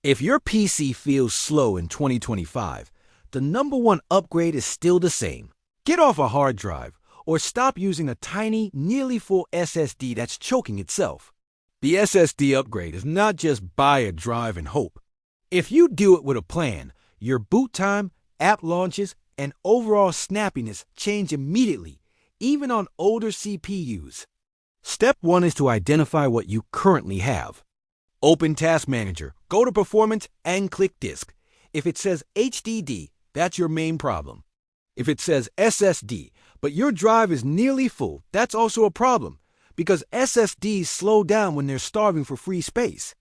If your PC feels slow in 2025, the #1 upgrade is still the same. Get off a hard drive or stop using a tiny, nearly full SSD that's choking itself. The SSD upgrade is not just buy a drive and hope. If you do it with a plan, your boot time, app launches, and overall snappiness change immediately, even on older CPUs. Step 1 is to identify what you currently have. Open Task Manager, go to Performance, and click Disk. If it says HDD, that's your main problem. If it says SSD, but your drive is nearly full, that's also a problem, because SSDs slow down when they're starving for free space.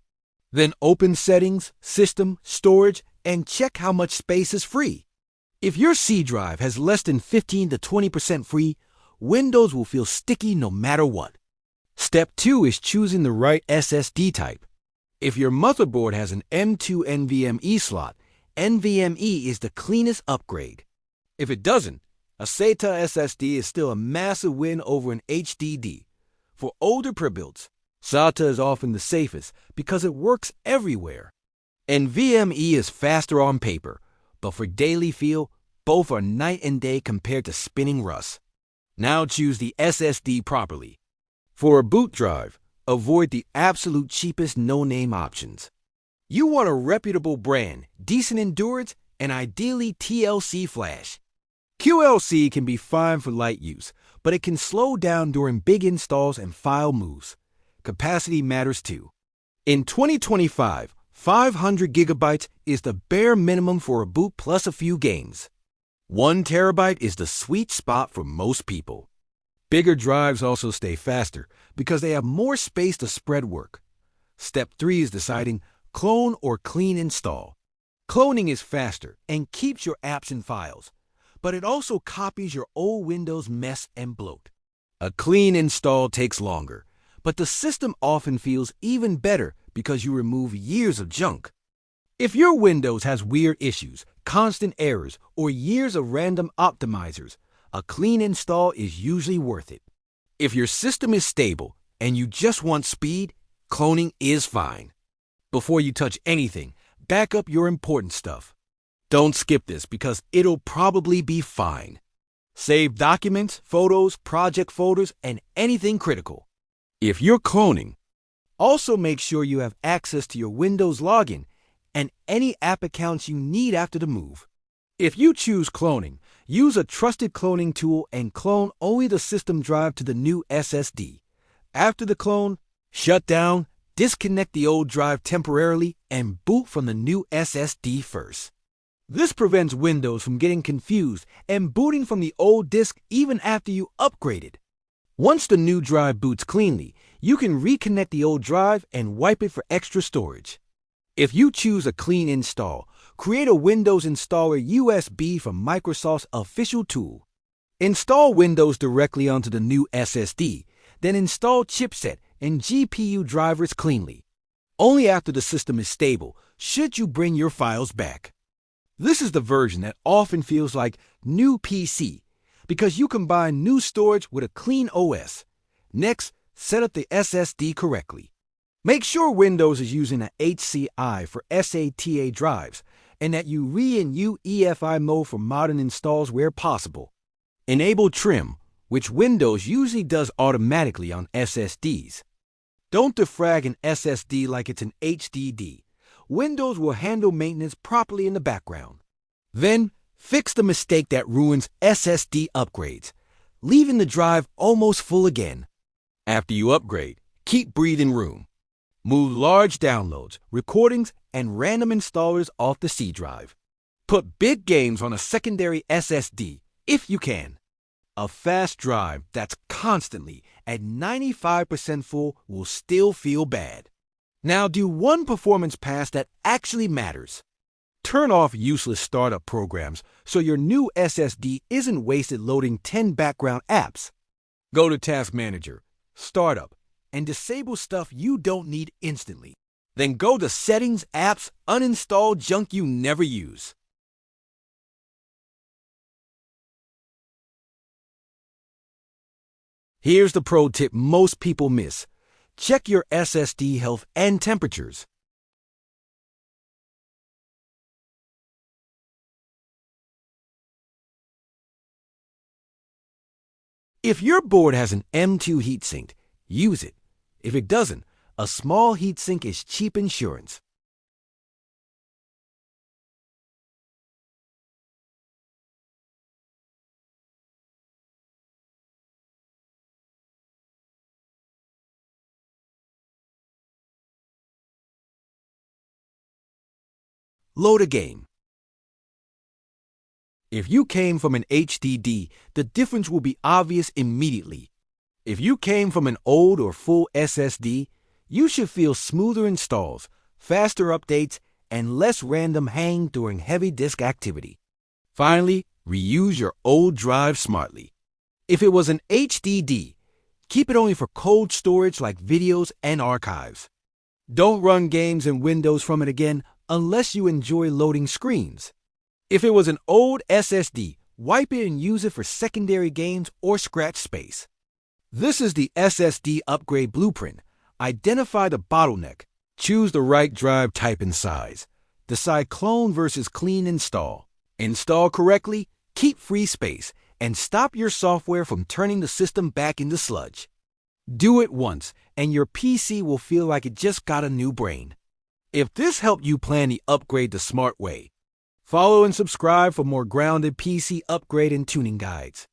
Then open Settings, System, Storage, and check how much space is free. If your C drive has less than 15 to 20% free, Windows will feel sticky no matter what. Step 2 is choosing the right SSD type. If your motherboard has an M2 NVMe slot, NVMe is the cleanest upgrade. If it doesn't, a SATA SSD is still a massive win over an HDD. For older pre-builds, SATA is often the safest because it works everywhere. NVMe is faster on paper, but for daily feel, both are night and day compared to spinning rust. Now choose the SSD properly. For a boot drive, avoid the absolute cheapest no-name options. You want a reputable brand, decent endurance, and ideally TLC flash. QLC can be fine for light use, but it can slow down during big installs and file moves. Capacity matters too. In 2025, 500 gigabytes is the bare minimum for a boot plus a few games. 1 terabyte is the sweet spot for most people. Bigger drives also stay faster because they have more space to spread work. Step 3 is deciding clone or clean install. Cloning is faster and keeps your apps and files, but it also copies your old Windows mess and bloat. A clean install takes longer, but the system often feels even better because you remove years of junk. If your Windows has weird issues, constant errors, or years of random optimizers, a clean install is usually worth it. If your system is stable and you just want speed, cloning is fine. Before you touch anything, back up your important stuff. Don't skip this because it'll probably be fine. Save documents, photos, project folders, and anything critical. If you're cloning, also make sure you have access to your Windows login and any app accounts you need after the move. If you choose cloning, use a trusted cloning tool and clone only the system drive to the new SSD. After the clone, shut down, disconnect the old drive temporarily, and boot from the new SSD first. This prevents Windows from getting confused and booting from the old disk even after you upgraded. Once the new drive boots cleanly, you can reconnect the old drive and wipe it for extra storage. If you choose a clean install, create a Windows Installer USB from Microsoft's official tool. Install Windows directly onto the new SSD, then install chipset and GPU drivers cleanly. Only after the system is stable should you bring your files back. This is the version that often feels like new PC because you combine new storage with a clean OS. Next, set up the SSD correctly. Make sure Windows is using a HCI for SATA drives and that you and UEFI mode for modern installs where possible. Enable trim, which Windows usually does automatically on SSDs. Don't defrag an SSD like it's an HDD. Windows will handle maintenance properly in the background. Then, fix the mistake that ruins SSD upgrades, leaving the drive almost full again. After you upgrade, keep breathing room. Move large downloads, recordings, and random installers off the C drive. Put big games on a secondary SSD, if you can. A fast drive that's constantly at 95% full will still feel bad. Now do one performance pass that actually matters. Turn off useless startup programs so your new SSD isn't wasted loading 10 background apps. Go to Task Manager, Startup, and disable stuff you don't need instantly. Then go to Settings, Apps, uninstall junk you never use. Here's the pro tip most people miss. Check your SSD health and temperatures. If your board has an M2 heatsink, use it. If it doesn't, a small heatsink is cheap insurance. Load a game. If you came from an HDD, the difference will be obvious immediately. If you came from an old or full SSD, you should feel smoother installs, faster updates, and less random hang during heavy disk activity. Finally, reuse your old drive smartly. If it was an HDD, keep it only for cold storage like videos and archives. Don't run games and Windows from it again unless you enjoy loading screens. If it was an old SSD, wipe it and use it for secondary games or scratch space. This is the SSD upgrade blueprint. Identify the bottleneck. Choose the right drive type and size. Decide clone versus clean install. Install correctly, keep free space, and stop your software from turning the system back into sludge. Do it once, and your PC will feel like it just got a new brain. If this helped you plan the upgrade the smart way, follow and subscribe for more grounded PC upgrade and tuning guides.